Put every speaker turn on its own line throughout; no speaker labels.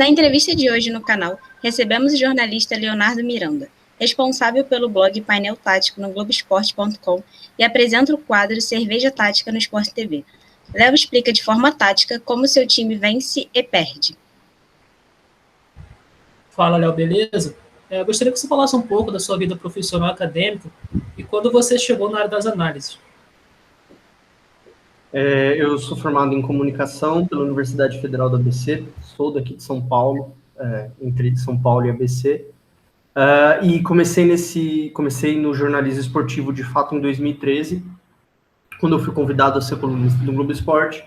Na entrevista de hoje no canal, recebemos o jornalista Leonardo Miranda, responsável pelo blog Painel Tático no Globoesporte.com e apresenta o quadro Cerveja Tática no Sport TV. Léo explica de forma tática como seu time vence e perde.
Fala, Léo, beleza? Gostaria que você falasse um pouco da sua vida profissional acadêmica e quando você chegou na área das análises.
Eu sou formado em comunicação pela Universidade Federal do ABC, sou daqui de São Paulo, entre São Paulo e ABC, e comecei no jornalismo esportivo de fato em 2013, quando eu fui convidado a ser colunista do Globo Esporte,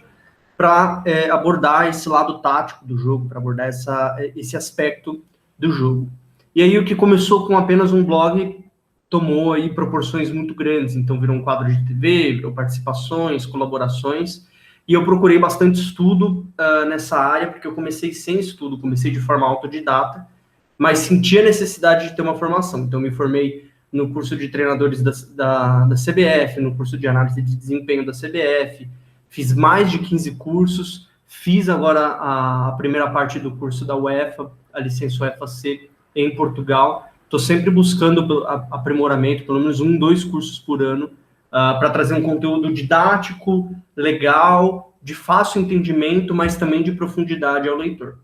para abordar esse lado tático do jogo, para abordar esse aspecto do jogo. E aí o que começou com apenas um blog tomou aí proporções muito grandes, então virou um quadro de TV, virou participações, colaborações, e eu procurei bastante estudo nessa área, porque eu comecei sem estudo, comecei de forma autodidata, mas sentia a necessidade de ter uma formação, então me formei no curso de treinadores da CBF, no curso de análise de desempenho da CBF, fiz mais de 15 cursos, fiz agora a primeira parte do curso da UEFA, a licença UEFA-C em Portugal. Estou sempre buscando aprimoramento, pelo menos 2 cursos por ano, para trazer um conteúdo didático, legal, de fácil entendimento, mas também de profundidade ao leitor.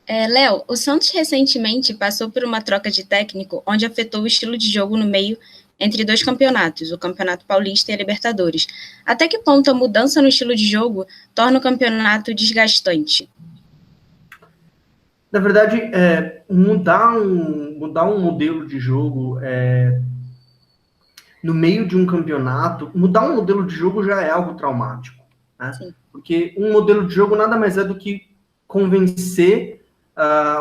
Léo, o Santos recentemente passou por uma troca de técnico onde afetou o estilo de jogo no meio entre 2 campeonatos, o Campeonato Paulista e a Libertadores. Até que ponto a mudança no estilo de jogo torna o campeonato desgastante?
Na verdade, mudar um modelo de jogo no meio de um campeonato, mudar um modelo de jogo já é algo traumático, né? Porque um modelo de jogo nada mais é do que convencer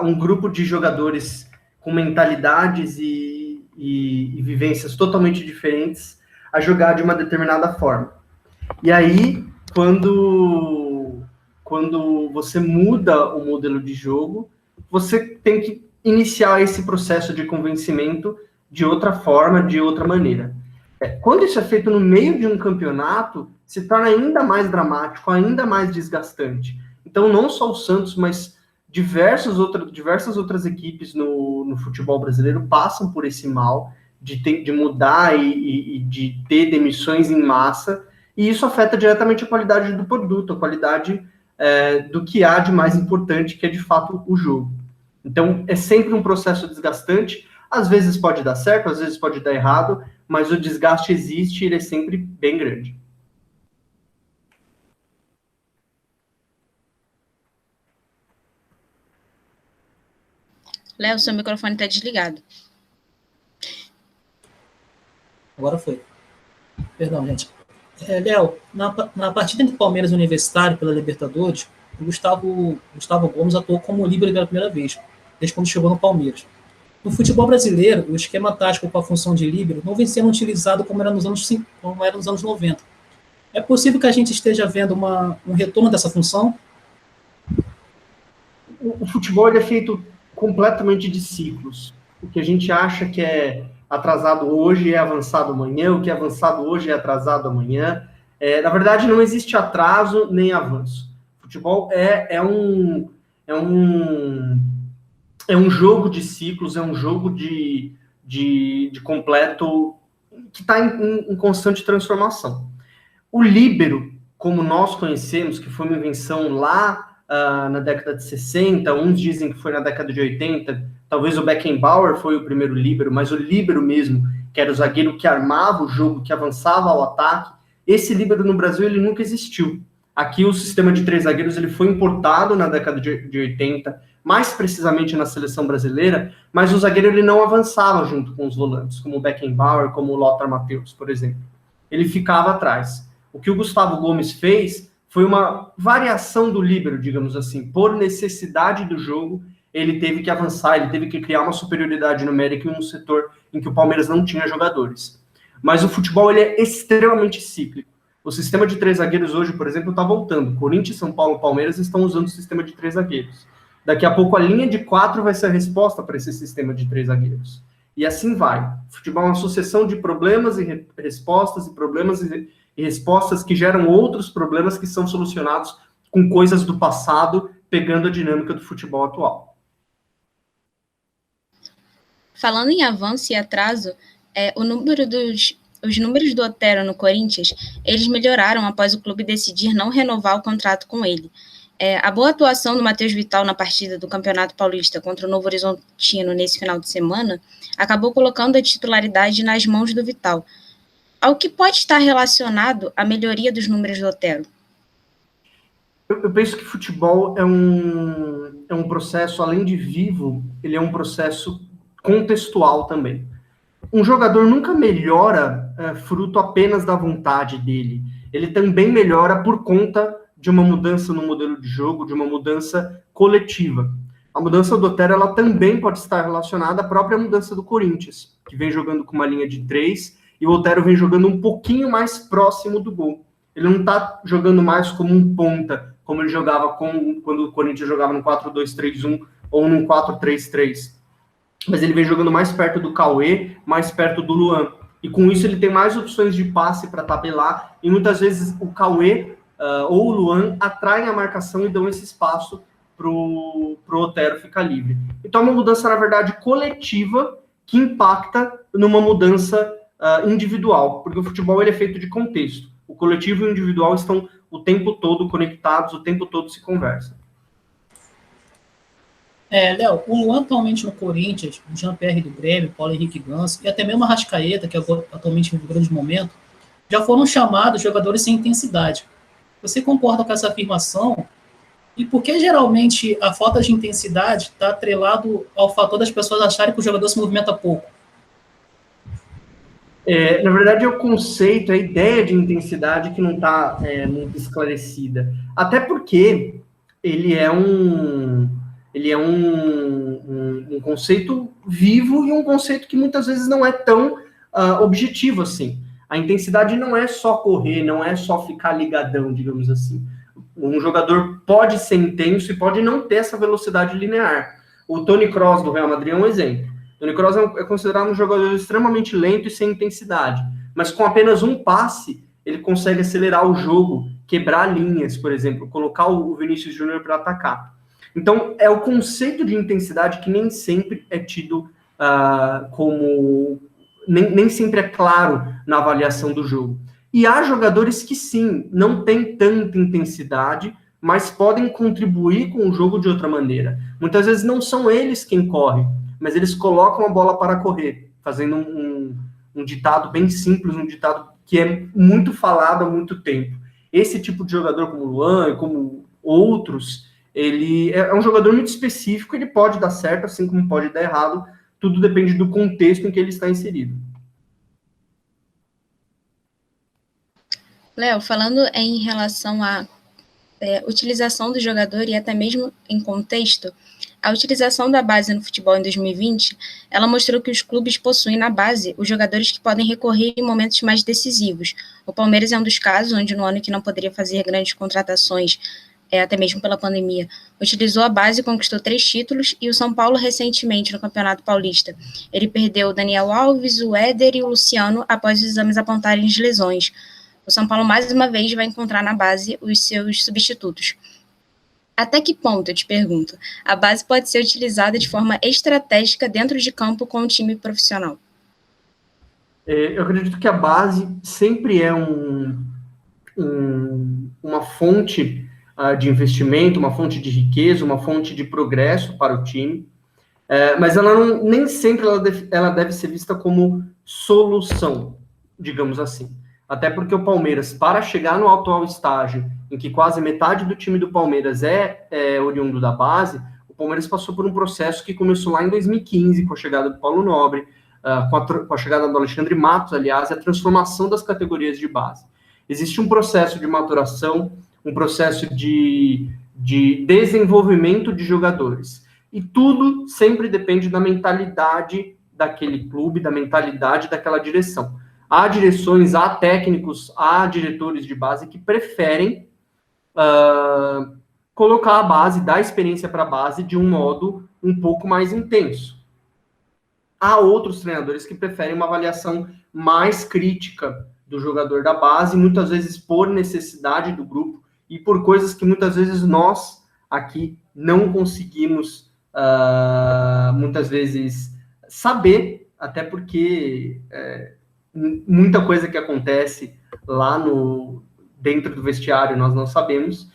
um grupo de jogadores com mentalidades e vivências totalmente diferentes a jogar de uma determinada forma. E aí, quando você muda o modelo de jogo, você tem que iniciar esse processo de convencimento de outra forma, de outra maneira. Quando isso é feito no meio de um campeonato, se torna ainda mais dramático, ainda mais desgastante. Então, não só o Santos, mas diversas outras equipes no futebol brasileiro passam por esse mal de mudar e de ter demissões em massa, e isso afeta diretamente a qualidade do produto, a qualidade do que há de mais importante, que é de fato o jogo. Então, é sempre um processo desgastante, às vezes pode dar certo, às vezes pode dar errado, mas o desgaste existe e ele é sempre bem grande.
Léo, seu microfone está desligado.
Agora foi. Perdão, gente. Léo, na partida entre Palmeiras e Universitário pela Libertadores, o Gustavo Gomes atuou como líbero pela primeira vez, desde quando chegou no Palmeiras. No futebol brasileiro, o esquema tático com a função de líbero não vem sendo utilizado como era nos anos 90. É possível que a gente esteja vendo um retorno dessa função?
O futebol é feito completamente de ciclos. O que a gente acha que é atrasado hoje é avançado amanhã, o que é avançado hoje é atrasado amanhã. Na verdade, não existe atraso nem avanço. Futebol é um jogo de ciclos, é um jogo de completo que está em constante transformação. O líbero, como nós conhecemos, que foi uma invenção lá na década de 60, uns dizem que foi na década de 80, talvez o Beckenbauer foi o primeiro líbero, mas o líbero mesmo, que era o zagueiro que armava o jogo, que avançava ao ataque, esse líbero no Brasil ele nunca existiu. Aqui o sistema de 3 zagueiros ele foi importado na década de 80, mais precisamente na seleção brasileira, mas o zagueiro ele não avançava junto com os volantes, como o Beckenbauer, como o Lothar Matthäus, por exemplo. Ele ficava atrás. O que o Gustavo Gomes fez foi uma variação do líbero, digamos assim. Por necessidade do jogo, ele teve que avançar, ele teve que criar uma superioridade numérica em um setor em que o Palmeiras não tinha jogadores. Mas o futebol ele é extremamente cíclico. O sistema de 3 zagueiros hoje, por exemplo, está voltando. Corinthians, São Paulo e Palmeiras estão usando o sistema de 3 zagueiros. Daqui a pouco a linha de 4 vai ser a resposta para esse sistema de 3 zagueiros. E assim vai. Futebol é uma sucessão de problemas e respostas, e problemas e respostas que geram outros problemas que são solucionados com coisas do passado, pegando a dinâmica do futebol atual.
Falando em avanço e atraso, os números do Otero no Corinthians, eles melhoraram após o clube decidir não renovar o contrato com ele. A boa atuação do Matheus Vital na partida do Campeonato Paulista contra o Novo Horizontino nesse final de semana acabou colocando a titularidade nas mãos do Vital. Ao que pode estar relacionado à melhoria dos números do Otero?
Eu penso que futebol é um processo, além de vivo, ele é um processo contextual também. Um jogador nunca melhora fruto apenas da vontade dele. Ele também melhora por conta de uma mudança no modelo de jogo, de uma mudança coletiva. A mudança do Otero, ela também pode estar relacionada à própria mudança do Corinthians, que vem jogando com uma linha de 3, e o Otero vem jogando um pouquinho mais próximo do gol. Ele não está jogando mais como um ponta, como ele jogava quando o Corinthians jogava no 4-2-3-1 ou no 4-3-3. Mas ele vem jogando mais perto do Cauê, mais perto do Luan. E com isso ele tem mais opções de passe para tabelar, e muitas vezes o Cauê ou o Luan atraem a marcação e dão esse espaço para o Otero ficar livre. Então é uma mudança, na verdade, coletiva, que impacta numa mudança individual, porque o futebol ele é feito de contexto. O coletivo e o individual estão o tempo todo conectados, o tempo todo se conversam.
Léo, o Luan atualmente no Corinthians, o Jean-Pierre do Grêmio, Paulo Henrique Ganso, e até mesmo a Arrascaeta, que atualmente vive um grande momento, já foram chamados jogadores sem intensidade. Você concorda com essa afirmação? E por que geralmente a falta de intensidade está atrelado ao fator das pessoas acharem que o jogador se movimenta pouco?
Na verdade, é o conceito, a ideia de intensidade que não está muito esclarecida. Até porque ele é um conceito vivo e um conceito que muitas vezes não é tão objetivo assim. A intensidade não é só correr, não é só ficar ligadão, digamos assim. Um jogador pode ser intenso e pode não ter essa velocidade linear. O Toni Kroos do Real Madrid é um exemplo. O Toni Kroos é considerado um jogador extremamente lento e sem intensidade, mas com apenas um passe, ele consegue acelerar o jogo, quebrar linhas, por exemplo, colocar o Vinícius Júnior para atacar. Então, é o conceito de intensidade que nem sempre é tido como... Nem sempre é claro na avaliação do jogo. E há jogadores que, sim, não têm tanta intensidade, mas podem contribuir com o jogo de outra maneira. Muitas vezes não são eles quem correm, mas eles colocam a bola para correr, fazendo um ditado bem simples, um ditado que é muito falado há muito tempo. Esse tipo de jogador como o Luan e como outros, ele é um jogador muito específico, ele pode dar certo, assim como pode dar errado, tudo depende do contexto em que ele está inserido.
Léo, falando em relação à utilização do jogador e até mesmo em contexto, a utilização da base no futebol em 2020, ela mostrou que os clubes possuem na base os jogadores que podem recorrer em momentos mais decisivos. O Palmeiras é um dos casos onde no ano que não poderia fazer grandes contratações, até mesmo pela pandemia, utilizou a base e conquistou 3 títulos, e o São Paulo recentemente no Campeonato Paulista. Ele perdeu o Daniel Alves, o Éder e o Luciano após os exames apontarem as lesões. O São Paulo mais uma vez vai encontrar na base os seus substitutos. Até que ponto, eu te pergunto, a base pode ser utilizada de forma estratégica dentro de campo com um time profissional?
Eu acredito que a base sempre é uma fonte de investimento, uma fonte de riqueza, uma fonte de progresso para o time, mas ela nem sempre ela deve ser vista como solução, digamos assim. Até porque o Palmeiras, para chegar no atual estágio, em que quase metade do time do Palmeiras é oriundo da base, o Palmeiras passou por um processo que começou lá em 2015, com a chegada do Paulo Nobre, com a chegada do Alexandre Matos, aliás, e a transformação das categorias de base. Existe um processo de maturação, um processo de desenvolvimento de jogadores. E tudo sempre depende da mentalidade daquele clube, da mentalidade daquela direção. Há direções, há técnicos, há diretores de base que preferem colocar a base, dar experiência para a base de um modo um pouco mais intenso. há outros treinadores que preferem uma avaliação mais crítica do jogador da base, muitas vezes por necessidade do grupo e por coisas que muitas vezes nós aqui não conseguimos, muitas vezes, saber, até porque muita coisa que acontece lá dentro do vestiário nós não sabemos,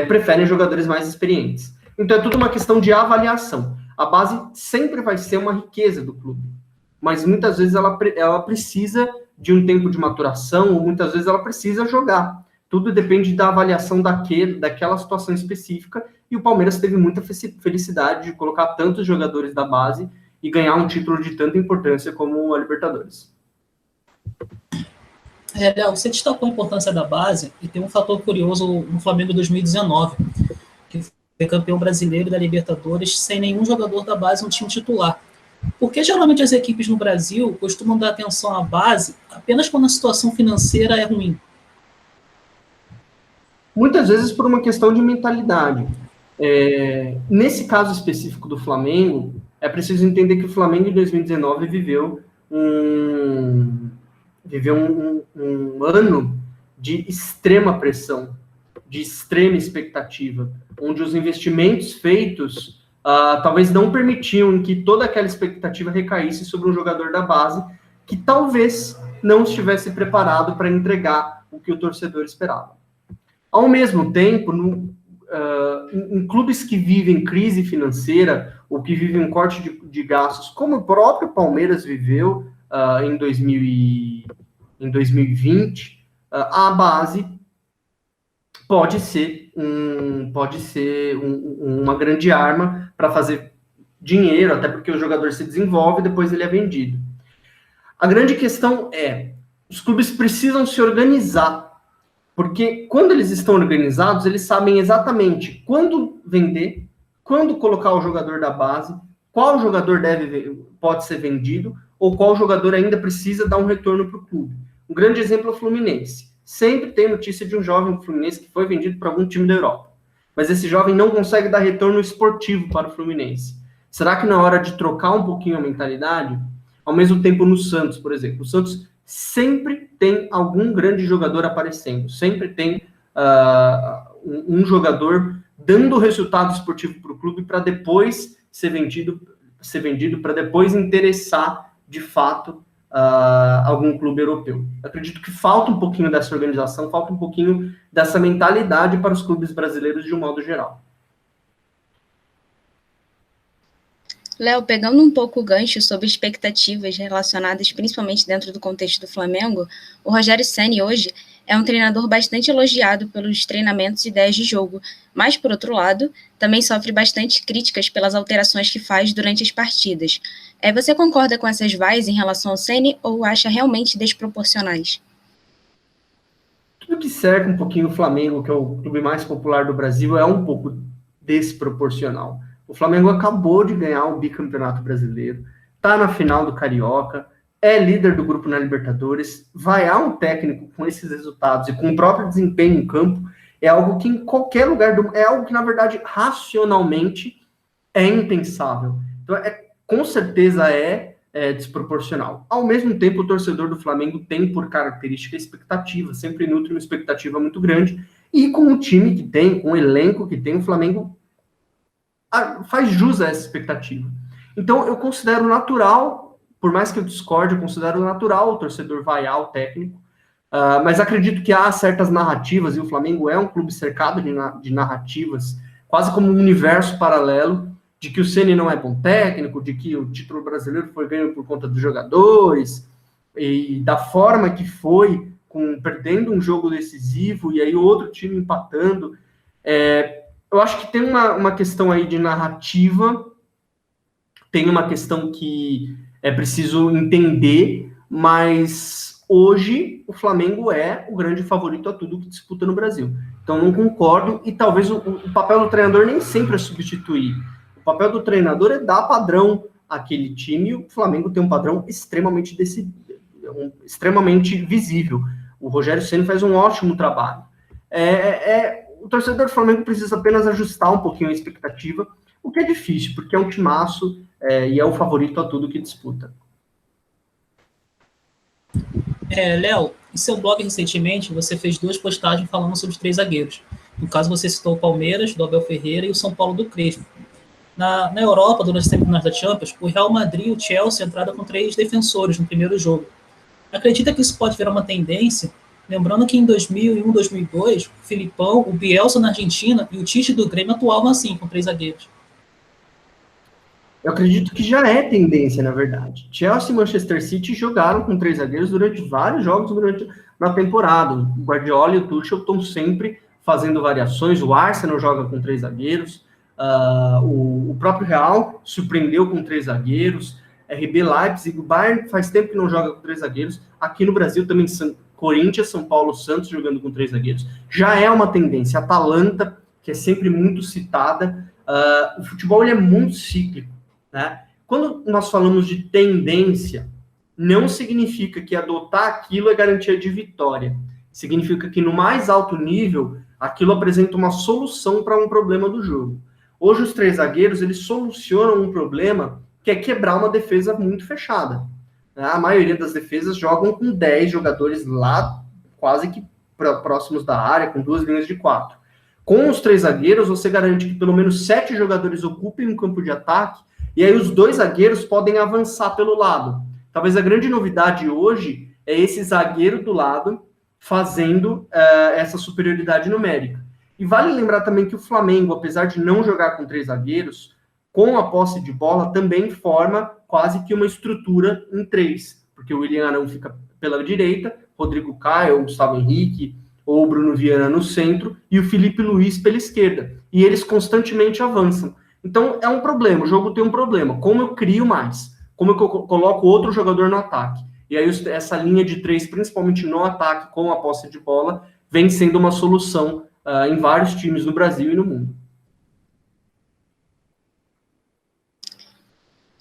preferem jogadores mais experientes. Então é tudo uma questão de avaliação. A base sempre vai ser uma riqueza do clube, mas muitas vezes ela precisa de um tempo de maturação, ou muitas vezes ela precisa jogar. Tudo depende da avaliação daquela situação específica, e o Palmeiras teve muita felicidade de colocar tantos jogadores da base e ganhar um título de tanta importância como a Libertadores.
Léo, você destacou a importância da base, e tem um fator curioso no Flamengo 2019, que foi campeão brasileiro da Libertadores sem nenhum jogador da base no time titular. Porque geralmente as equipes no Brasil costumam dar atenção à base apenas quando a situação financeira é ruim.
Muitas vezes por uma questão de mentalidade. Nesse caso específico do Flamengo, é preciso entender que o Flamengo em 2019 viveu um ano de extrema pressão, de extrema expectativa, onde os investimentos feitos talvez não permitiam que toda aquela expectativa recaísse sobre um jogador da base que talvez não estivesse preparado para entregar o que o torcedor esperava. Ao mesmo tempo, em clubes que vivem crise financeira ou que vivem um corte de gastos, como o próprio Palmeiras viveu em 2020, a base pode ser uma grande arma para fazer dinheiro, até porque o jogador se desenvolve e depois ele é vendido. A grande questão os clubes precisam se organizar, porque quando eles estão organizados, eles sabem exatamente quando vender, quando colocar o jogador da base, qual jogador pode ser vendido, ou qual jogador ainda precisa dar um retorno para o clube. Um grande exemplo é o Fluminense. Sempre tem notícia de um jovem Fluminense que foi vendido para algum time da Europa. Mas esse jovem não consegue dar retorno esportivo para o Fluminense. Será que na hora de trocar um pouquinho a mentalidade, ao mesmo tempo no Santos, por exemplo, o Santos sempre tem algum grande jogador aparecendo, sempre tem um jogador dando resultado esportivo para o clube para depois ser vendido para depois interessar de fato algum clube europeu. Eu acredito que falta um pouquinho dessa organização, falta um pouquinho dessa mentalidade para os clubes brasileiros de um modo geral.
Léo, pegando um pouco o gancho sobre expectativas relacionadas principalmente dentro do contexto do Flamengo, o Rogério Ceni hoje é um treinador bastante elogiado pelos treinamentos e ideias de jogo, mas, por outro lado, também sofre bastante críticas pelas alterações que faz durante as partidas. Você concorda com essas vaias em relação ao Ceni ou acha realmente desproporcionais?
Tudo que cerca um pouquinho o Flamengo, que é o clube mais popular do Brasil, é um pouco desproporcional. O Flamengo acabou de ganhar o bicampeonato brasileiro, está na final do Carioca, é líder do grupo na Libertadores, vaiar um técnico com esses resultados e com o próprio desempenho em campo é algo que em qualquer lugar, é algo que na verdade racionalmente é impensável. Então com certeza é desproporcional. Ao mesmo tempo, o torcedor do Flamengo tem por característica a expectativa, sempre nutre uma expectativa muito grande, e com o time que tem, com o elenco que tem, o Flamengo faz jus a essa expectativa. Então, eu considero natural, por mais que eu discorde, eu considero natural o torcedor vaiar o técnico, mas acredito que há certas narrativas, e o Flamengo é um clube cercado de narrativas, quase como um universo paralelo, de que o Ceni não é bom técnico, de que o título brasileiro foi ganho por conta dos jogadores, e da forma que foi, perdendo um jogo decisivo, e aí outro time empatando. Eu acho que tem uma questão aí de narrativa, tem uma questão que é preciso entender, mas hoje o Flamengo é o grande favorito a tudo que disputa no Brasil. Então não concordo, e talvez o papel do treinador nem sempre é substituir. O papel do treinador é dar padrão àquele time, e o Flamengo tem um padrão extremamente visível. O Rogério Ceni faz um ótimo trabalho. O torcedor do Flamengo precisa apenas ajustar um pouquinho a expectativa, o que é difícil, porque é um timaço, e é o favorito a tudo que disputa.
Léo, em seu blog recentemente, você fez 2 postagens falando sobre os 3 zagueiros. No caso, você citou o Palmeiras, do Abel Ferreira, e o São Paulo do Crespo. Na Europa, durante as semifinais da Champions, o Real Madrid e o Chelsea entraram com 3 defensores no primeiro jogo. Acredita que isso pode virar uma tendência? Lembrando que em 2001, 2002, o Filipão, o Bielsa na Argentina e o Tite do Grêmio atuavam assim, com 3 zagueiros.
Eu acredito que já é tendência, na verdade. Chelsea e Manchester City jogaram com 3 zagueiros durante vários jogos na temporada. O Guardiola e o Tuchel estão sempre fazendo variações. O Arsenal joga com 3 zagueiros. O próprio Real surpreendeu com 3 zagueiros. RB Leipzig, o Bayern faz tempo que não joga com 3 zagueiros. Aqui no Brasil também, Corinthians, São Paulo, Santos jogando com 3 zagueiros. Já é uma tendência. A Atalanta, que é sempre muito citada. O futebol ele é muito cíclico. Né? Quando nós falamos de tendência, não significa que adotar aquilo é garantia de vitória. Significa que no mais alto nível, aquilo apresenta uma solução para um problema do jogo. Hoje os 3 zagueiros, eles solucionam um problema que é quebrar uma defesa muito fechada. A maioria das defesas jogam com 10 jogadores lá, quase que próximos da área, com 2 linhas de 4. Com os 3 zagueiros, você garante que pelo menos 7 jogadores ocupem um campo de ataque, e aí os 2 zagueiros podem avançar pelo lado. Talvez a grande novidade hoje é esse zagueiro do lado fazendo essa superioridade numérica. E vale lembrar também que o Flamengo, apesar de não jogar com 3 zagueiros, com a posse de bola também forma quase que uma estrutura em 3, porque o William Arão fica pela direita, Rodrigo Caio, Gustavo Henrique ou Bruno Viana no centro e o Felipe Luiz pela esquerda. E eles constantemente avançam. Então, é um problema, o jogo tem um problema. Como eu crio mais? Como eu coloco outro jogador no ataque? E aí, essa linha de 3, principalmente no ataque, com a posse de bola, vem sendo uma solução em vários times no Brasil e no mundo.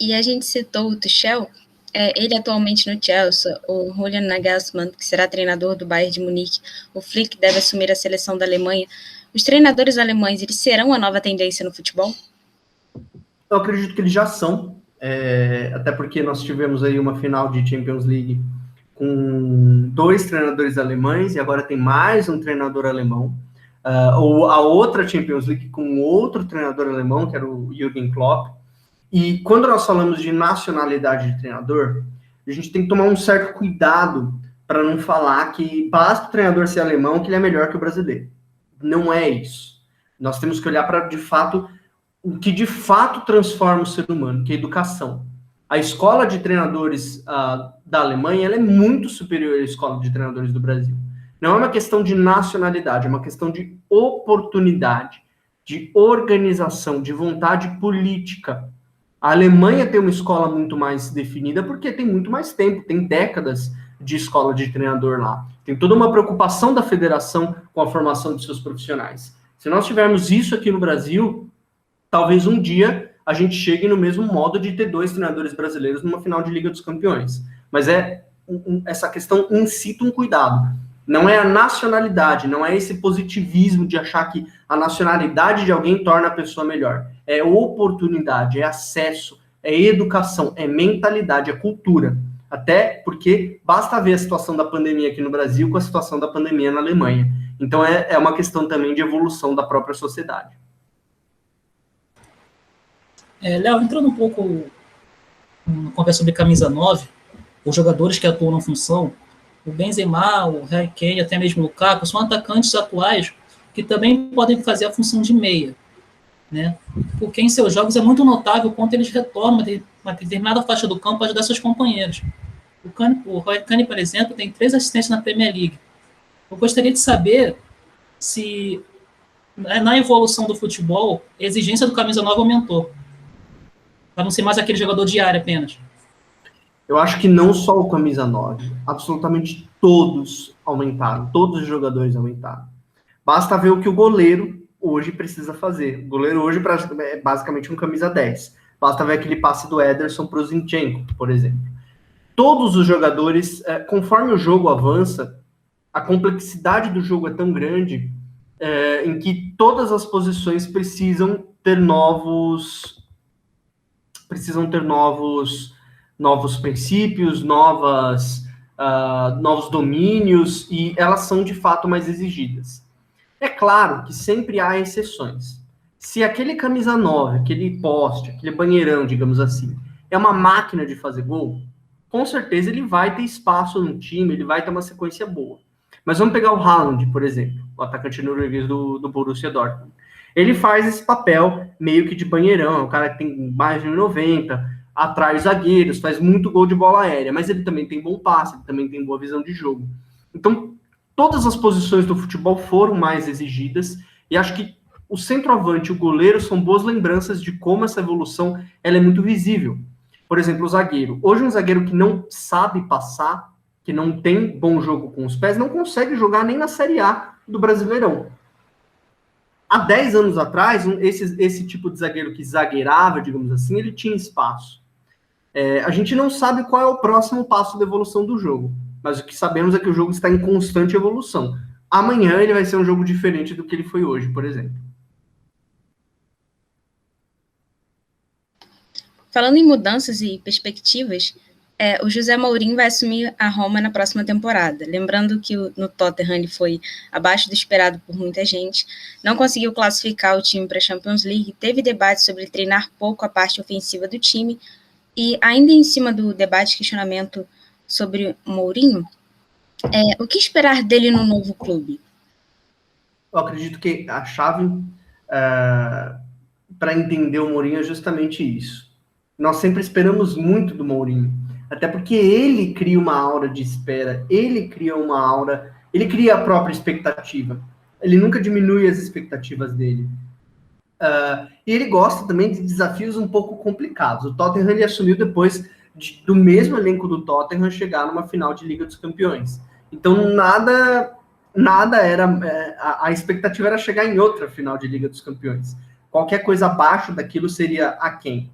E a gente citou o Tuchel, ele atualmente no Chelsea, o Julian Nagelsmann, que será treinador do Bayern de Munique, o Flick deve assumir a seleção da Alemanha. Os treinadores alemães, eles serão a nova tendência no futebol?
Eu acredito que eles já são, até porque nós tivemos aí uma final de Champions League com 2 treinadores alemães e agora tem mais um treinador alemão. Ou a outra Champions League com outro treinador alemão, que era o Jürgen Klopp. E quando nós falamos de nacionalidade de treinador, a gente tem que tomar um certo cuidado para não falar que basta o treinador ser alemão que ele é melhor que o brasileiro. Não é isso. Nós temos que olhar para, de fato, o que de fato transforma o ser humano, que é a educação. A escola de treinadores da Alemanha ela é muito superior à escola de treinadores do Brasil. Não é uma questão de nacionalidade, é uma questão de oportunidade, de organização, de vontade política. A Alemanha tem uma escola muito mais definida porque tem muito mais tempo, tem décadas de escola de treinador lá. Tem toda uma preocupação da federação com a formação de seus profissionais. Se nós tivermos isso aqui no Brasil, talvez um dia a gente chegue no mesmo modo de ter 2 treinadores brasileiros numa final de Liga dos Campeões. Mas essa questão incita um cuidado. Não é a nacionalidade, não é esse positivismo de achar que a nacionalidade de alguém torna a pessoa melhor. É oportunidade, é acesso, é educação, é mentalidade, é cultura. Até porque basta ver a situação da pandemia aqui no Brasil com a situação da pandemia na Alemanha. Então é uma questão também de evolução da própria sociedade.
Léo, entrando um pouco na conversa sobre camisa 9, os jogadores que atuam na função, o Benzema, o Harry Kane, até mesmo o Lukaku, são atacantes atuais que também podem fazer a função de meia, né? Porque em seus jogos é muito notável o quanto eles retornam uma determinada faixa do campo para ajudar seus companheiros. O Harry Kane, por exemplo, tem 3 assistências na Premier League. Eu gostaria de saber se na evolução do futebol a exigência do camisa 9 aumentou, para não ser mais aquele jogador de área apenas.
Eu acho que não só o camisa 9, absolutamente todos aumentaram, todos os jogadores aumentaram. Basta ver o que o goleiro hoje precisa fazer. O goleiro hoje é basicamente um camisa 10. Basta ver aquele passe do Ederson para o Zinchenko, por exemplo. Todos os jogadores, conforme o jogo avança, a complexidade do jogo é tão grande em que todas as posições precisam ter novos precisam ter novos princípios, novos domínios, e elas são, de fato, mais exigidas. É claro que sempre há exceções. Se aquele camisa 9, aquele poste, aquele banheirão, digamos assim, é uma máquina de fazer gol, com certeza ele vai ter espaço no time, ele vai ter uma sequência boa. Mas vamos pegar o Haaland, por exemplo, o atacante norueguês do Borussia Dortmund. Ele faz esse papel meio que de banheirão, é um cara que tem mais de 1,90, atrai os zagueiros, faz muito gol de bola aérea, mas ele também tem bom passe, ele também tem boa visão de jogo. Então, todas as posições do futebol foram mais exigidas, e acho que o centroavante e o goleiro são boas lembranças de como essa evolução ela é muito visível. Por exemplo, o zagueiro. Hoje, um zagueiro que não sabe passar, que não tem bom jogo com os pés, não consegue jogar nem na Série A do Brasileirão. Há 10 anos atrás, esse tipo de zagueiro que zagueirava, digamos assim, ele tinha espaço. A gente não sabe qual é o próximo passo da evolução do jogo, mas o que sabemos é que o jogo está em constante evolução. Amanhã ele vai ser um jogo diferente do que ele foi hoje, por exemplo.
Falando em mudanças e perspectivas, o José Mourinho vai assumir a Roma na próxima temporada. Lembrando que no Tottenham ele foi abaixo do esperado por muita gente, não conseguiu classificar o time para a Champions League, teve debate sobre treinar pouco a parte ofensiva do time, e ainda em cima do debate, questionamento sobre o Mourinho, o que esperar dele no novo clube?
Eu acredito que a chave para entender o Mourinho é justamente isso. Nós sempre esperamos muito do Mourinho, até porque ele cria uma aura de espera, ele cria a própria expectativa. Ele nunca diminui as expectativas dele. E ele gosta também de desafios um pouco complicados. O Tottenham ele assumiu depois do mesmo elenco do Tottenham chegar numa final de Liga dos Campeões. Então nada era... a expectativa era chegar em outra final de Liga dos Campeões. Qualquer coisa abaixo daquilo seria aquém.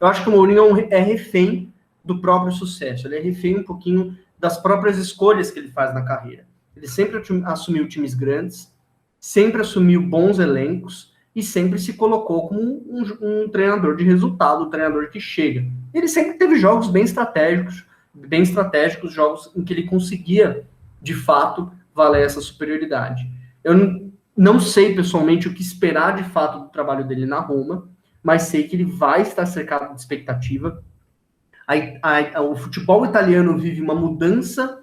Eu acho que o Mourinho é refém do próprio sucesso. Ele é refém um pouquinho das próprias escolhas que ele faz na carreira. Ele sempre assumiu times grandes, sempre assumiu bons elencos e sempre se colocou como um treinador de resultado, um treinador que chega. Ele sempre teve jogos bem estratégicos, jogos em que ele conseguia, de fato, valer essa superioridade. Eu não sei, pessoalmente, o que esperar, de fato, do trabalho dele na Roma, mas sei que ele vai estar cercado de expectativa. O futebol italiano vive uma mudança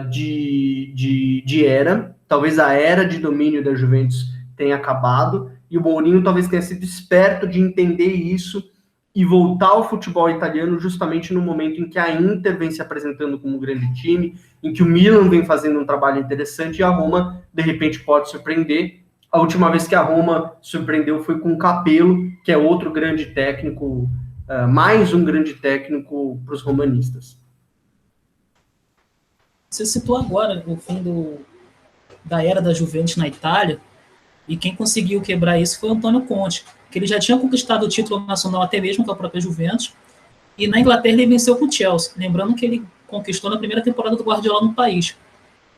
de era. Talvez a era de domínio da Juventus tenha acabado, e o Mourinho talvez tenha sido esperto de entender isso e voltar ao futebol italiano justamente no momento em que a Inter vem se apresentando como um grande time, em que o Milan vem fazendo um trabalho interessante e a Roma, de repente, pode surpreender. A última vez que a Roma surpreendeu foi com o Capello, que é outro grande técnico, mais um grande técnico para os romanistas.
Você citou agora o fim da era da Juventus na Itália, e quem conseguiu quebrar isso foi o Antônio Conte, que ele já tinha conquistado o título nacional até mesmo com a própria Juventus, e na Inglaterra ele venceu com o Chelsea, lembrando que ele conquistou na primeira temporada do Guardiola no país.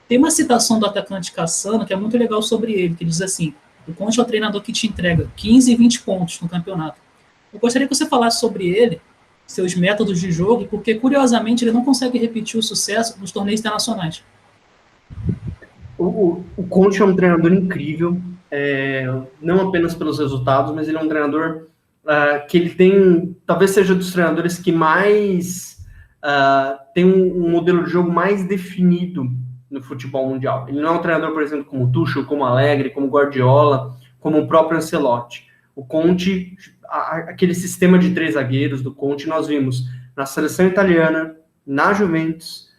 Tem uma citação do atacante Cassano que é muito legal sobre ele, que diz assim: o Conte é o treinador que te entrega 15 e 20 pontos no campeonato. Eu gostaria que você falasse sobre ele, seus métodos de jogo, porque, curiosamente, ele não consegue repetir o sucesso nos torneios internacionais.
O Conte é um treinador incrível, não apenas pelos resultados, mas ele é um treinador que ele tem, talvez seja dos treinadores que mais tem um modelo de jogo mais definido no futebol mundial. Ele não é um treinador, por exemplo, como Tuchel, como Allegri, como Guardiola, como o próprio Ancelotti. O Conte, aquele sistema de 3 zagueiros do Conte, nós vimos na seleção italiana, na Juventus,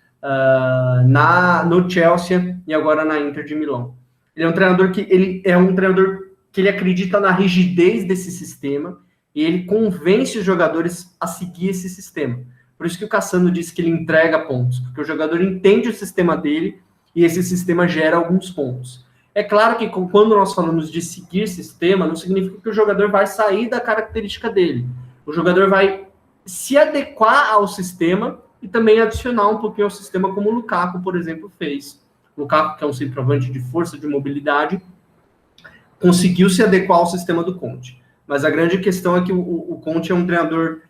no Chelsea e agora na Inter de Milão. Ele é um treinador que ele acredita na rigidez desse sistema e ele convence os jogadores a seguir esse sistema. Por isso que o Cassano disse que ele entrega pontos, porque o jogador entende o sistema dele e esse sistema gera alguns pontos. É claro que quando nós falamos de seguir sistema, não significa que o jogador vai sair da característica dele. O jogador vai se adequar ao sistema e também adicionar um pouquinho ao sistema, como o Lukaku, por exemplo, fez. O Lukaku, que é um centroavante de força, de mobilidade, conseguiu se adequar ao sistema do Conte. Mas a grande questão é que o Conte é um treinador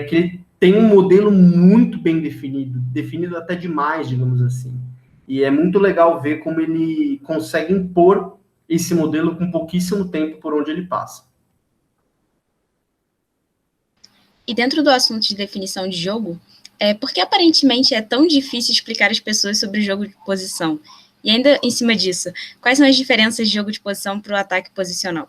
que ele tem um modelo muito bem definido até demais, digamos assim. E é muito legal ver como ele consegue impor esse modelo com pouquíssimo tempo por onde ele passa.
E dentro do assunto de definição de jogo, por que aparentemente é tão difícil explicar às pessoas sobre o jogo de posição? E ainda em cima disso, quais são as diferenças de jogo de posição para o ataque posicional?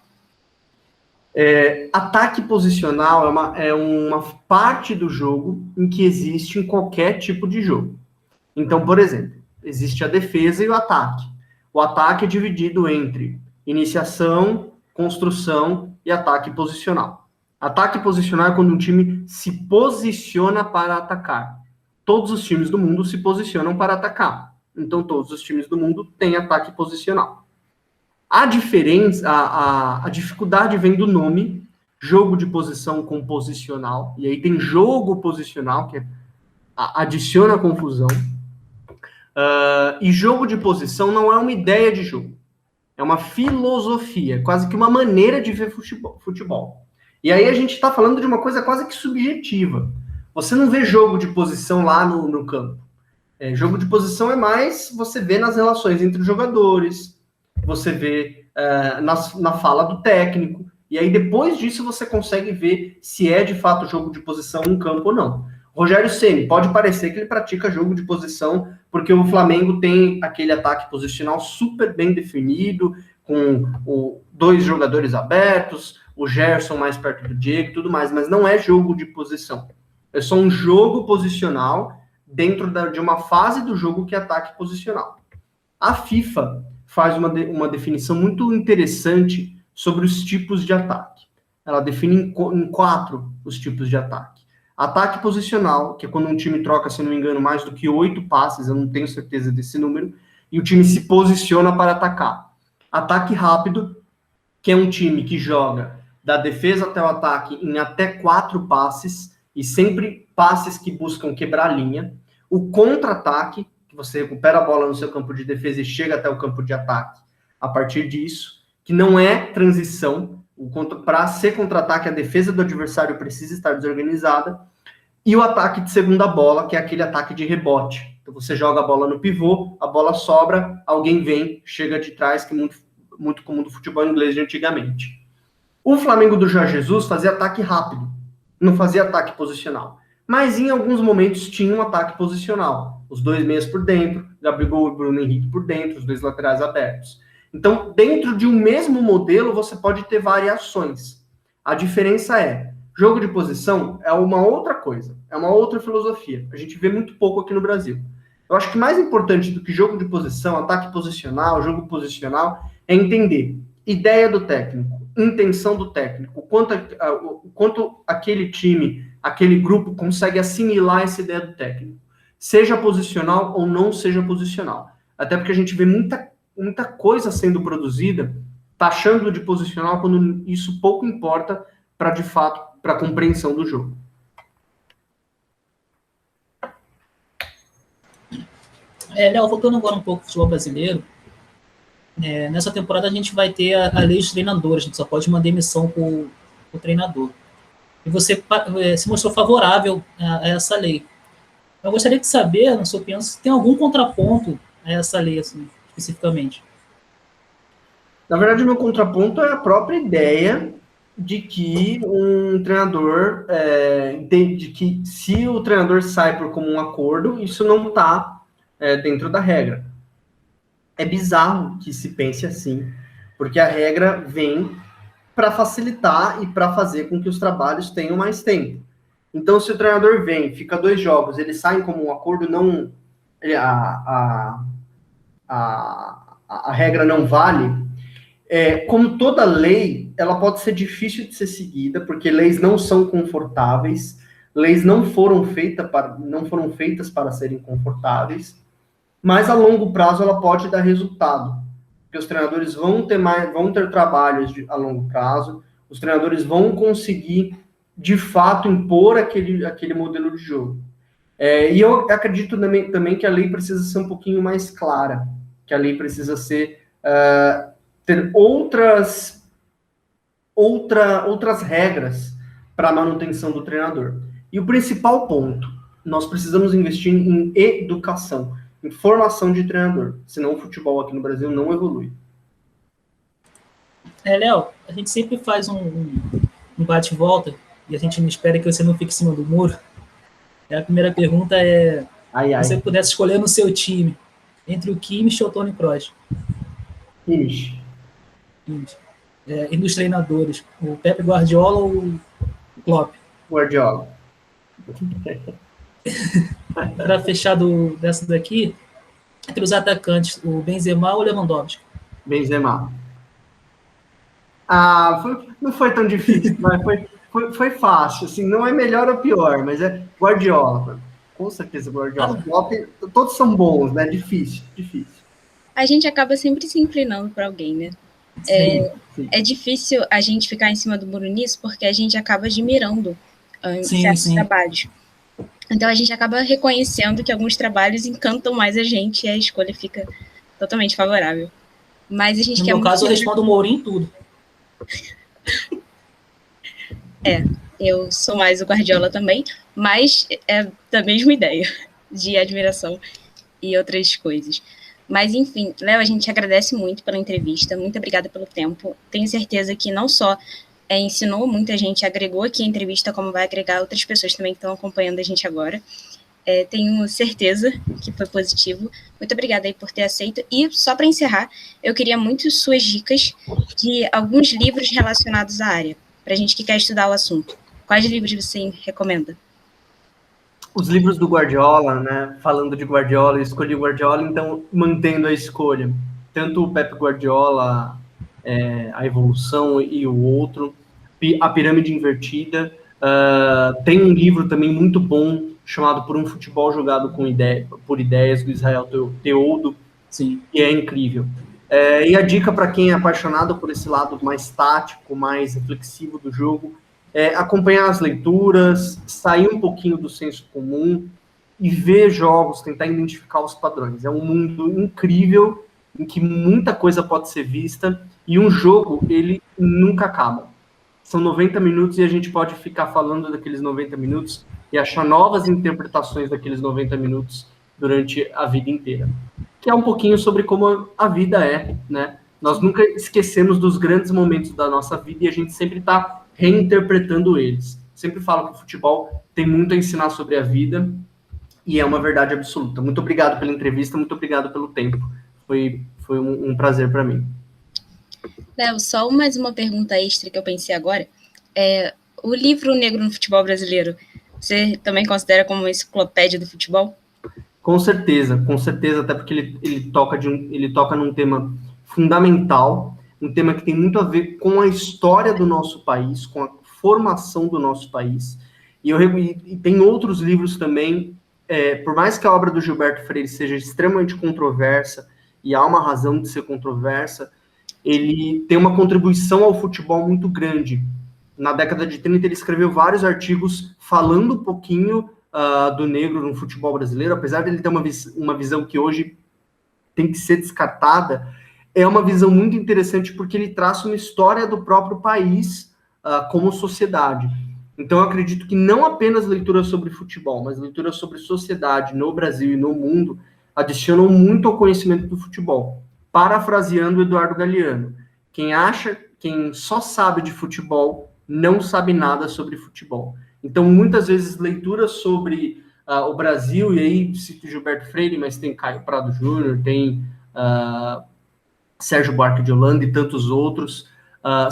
Ataque posicional é uma parte do jogo em que existe em qualquer tipo de jogo. Então, por exemplo, existe a defesa e o ataque. O ataque é dividido entre iniciação, construção e ataque posicional. Ataque posicional é quando um time se posiciona para atacar. Todos os times do mundo se posicionam para atacar. Então, todos os times do mundo têm ataque posicional. A diferença, a dificuldade vem do nome, jogo de posição com posicional, e aí tem jogo posicional, que adiciona confusão. E jogo de posição não é uma ideia de jogo, é uma filosofia, quase que uma maneira de ver futebol. E aí a gente está falando de uma coisa quase que subjetiva. Você não vê jogo de posição lá no campo. Jogo de posição é mais, você vê nas relações entre os jogadores, você vê na fala do técnico, e aí depois disso você consegue ver se é de fato jogo de posição em campo ou não. Rogério Ceni, pode parecer que ele pratica jogo de posição, porque o Flamengo tem aquele ataque posicional super bem definido, com dois jogadores abertos, o Gerson mais perto do Diego e tudo mais, mas não é jogo de posição. É só um jogo posicional dentro de uma fase do jogo que é ataque posicional. A FIFA faz uma definição muito interessante sobre os tipos de ataque. Ela define em 4 os tipos de ataque. Ataque posicional, que é quando um time troca, se não me engano, mais do que 8 passes, eu não tenho certeza desse número, e o time se posiciona para atacar. Ataque rápido, que é um time que joga da defesa até o ataque em até 4 passes, e sempre passes que buscam quebrar a linha. O contra-ataque, que você recupera a bola no seu campo de defesa e chega até o campo de ataque a partir disso, que não é transição. Para ser contra-ataque, a defesa do adversário precisa estar desorganizada. E o ataque de segunda bola, que é aquele ataque de rebote. Então você joga a bola no pivô, a bola sobra, alguém vem, chega de trás, que é muito comum do futebol inglês de antigamente. O Flamengo do Jorge Jesus fazia ataque rápido, não fazia ataque posicional. Mas em alguns momentos tinha um ataque posicional. Os 2 meias por dentro, Gabigol e Bruno Henrique por dentro, os 2 laterais abertos. Então, dentro de um mesmo modelo, você pode ter variações. A diferença é, jogo de posição é uma outra coisa, é uma outra filosofia. A gente vê muito pouco aqui no Brasil. Eu acho que mais importante do que jogo de posição, ataque posicional, jogo posicional, é entender ideia do técnico, intenção do técnico, o quanto aquele time, aquele grupo consegue assimilar essa ideia do técnico, seja posicional ou não seja posicional. Até porque a gente vê muita coisa sendo produzida, taxando de posicional, quando isso pouco importa para, de fato, para a compreensão do jogo.
Léo, voltando agora um pouco para o futebol brasileiro, nessa temporada a gente vai ter a lei dos treinadores, a gente só pode mandar demissão com o treinador. E você se mostrou favorável a essa lei. Eu gostaria de saber, na sua opinião, se tem algum contraponto a essa lei, assim, especificamente.
Na verdade, o meu contraponto é a própria ideia de que um treinador, de que se o treinador sai por comum acordo, isso não está dentro da regra. É bizarro que se pense assim, porque a regra vem para facilitar e para fazer com que os trabalhos tenham mais tempo. Então, se o treinador vem, fica 2 jogos, eles saem como um acordo, não a regra não vale. Como toda lei, ela pode ser difícil de ser seguida, porque leis não são confortáveis, leis não foram feitas para serem confortáveis, mas a longo prazo ela pode dar resultado, porque os treinadores vão ter trabalhos a longo prazo, os treinadores vão conseguir, de fato, impor aquele modelo de jogo. E eu acredito também que a lei precisa ser um pouquinho mais clara, que a lei precisa ter outras regras para a manutenção do treinador. E o principal ponto, nós precisamos investir em educação, em formação de treinador, senão o futebol aqui no Brasil não evolui.
Léo, a gente sempre faz um bate e volta, e a gente não espera que você não fique em cima do muro. A primeira pergunta é, se você pudesse escolher no seu time, entre o Kimmich ou o Toni Kroos?
Kimmich.
E dos treinadores, o Pep Guardiola ou o Klopp?
Guardiola.
Para fechar dessa daqui, entre os atacantes, o Benzema ou o Lewandowski?
Benzema. Não foi tão difícil, mas foi fácil. Assim, não é melhor ou pior, mas é Guardiola. Com certeza, Guardiola. Todos são bons, né? Difícil.
A gente acaba sempre se inclinando para alguém, né? Sim. É difícil a gente ficar em cima do muro nisso, porque a gente acaba admirando certos trabalhos. Então, a gente acaba reconhecendo que alguns trabalhos encantam mais a gente e a escolha fica totalmente favorável. Mas a gente
no meu caso, eu respondo o Mourinho em tudo.
Eu sou mais o Guardiola também, mas é da mesma ideia de admiração e outras coisas. Mas, enfim, Léo, a gente agradece muito pela entrevista, muito obrigada pelo tempo. Tenho certeza que não só ensinou muita gente, agregou aqui a entrevista, como vai agregar outras pessoas também que estão acompanhando a gente agora. Tenho certeza que foi positivo. Muito obrigada aí por ter aceito. E, só para encerrar, eu queria muito suas dicas de alguns livros relacionados à área, para a gente que quer estudar o assunto. Quais livros você recomenda?
Os livros do Guardiola, né? Falando de Guardiola, eu escolhi o Guardiola, então mantendo a escolha. Tanto o Pep Guardiola, A Evolução e o outro, A Pirâmide Invertida. Tem um livro também muito bom, chamado Por um Futebol Jogado por Ideias, do Israel Teodo,
sim,
que é incrível. E a dica para quem é apaixonado por esse lado mais tático, mais reflexivo do jogo, acompanhar as leituras, sair um pouquinho do senso comum e ver jogos, tentar identificar os padrões. É um mundo incrível, em que muita coisa pode ser vista, e um jogo, ele nunca acaba. São 90 minutos e a gente pode ficar falando daqueles 90 minutos e achar novas interpretações daqueles 90 minutos durante a vida inteira. Que é um pouquinho sobre como a vida é, né? Nós nunca esquecemos dos grandes momentos da nossa vida e a gente sempre está reinterpretando eles. Sempre falo que o futebol tem muito a ensinar sobre a vida e é uma verdade absoluta. Muito obrigado pela entrevista, muito obrigado pelo tempo. Foi um prazer para mim.
Léo, só mais uma pergunta extra que eu pensei agora. O livro Negro no Futebol Brasileiro, você também considera como uma enciclopédia do futebol?
Com certeza, até porque ele toca num tema fundamental, um tema que tem muito a ver com a história do nosso país, com a formação do nosso país. E tem outros livros também, por mais que a obra do Gilberto Freire seja extremamente controversa, e há uma razão de ser controversa, ele tem uma contribuição ao futebol muito grande. Na década de 30, ele escreveu vários artigos falando um pouquinho do negro no futebol brasileiro, apesar de ele ter uma visão que hoje tem que ser descartada, é uma visão muito interessante porque ele traça uma história do próprio país como sociedade. Então, eu acredito que não apenas leitura sobre futebol, mas leitura sobre sociedade no Brasil e no mundo adicionam muito ao conhecimento do futebol. Parafraseando Eduardo Galeano, quem só sabe de futebol não sabe nada sobre futebol. Então, muitas vezes, leituras sobre o Brasil, e aí cito Gilberto Freire, mas tem Caio Prado Júnior, tem Sérgio Buarque de Holanda e tantos outros,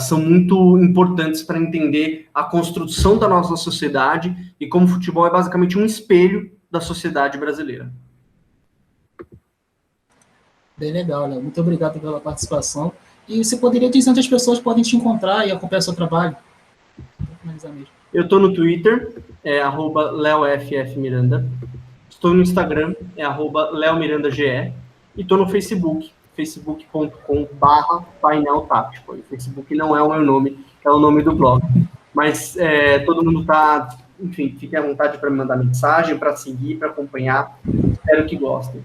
são muito importantes para entender a construção da nossa sociedade e como o futebol é basicamente um espelho da sociedade brasileira.
Bem legal, Léo. Muito obrigado pela participação. E você poderia dizer onde as pessoas podem te encontrar e acompanhar seu trabalho? Vou finalizar mesmo.
Eu estou no Twitter, @LeoFFMiranda. Estou no Instagram, @LeoMirandaGE. E estou no Facebook, facebook.com/painel tático. O Facebook não é o meu nome, é o nome do blog. Mas todo mundo está, enfim, fique à vontade para me mandar mensagem, para seguir, para acompanhar. Espero que gostem.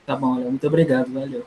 Tá bom, Léo. Muito obrigado. Valeu.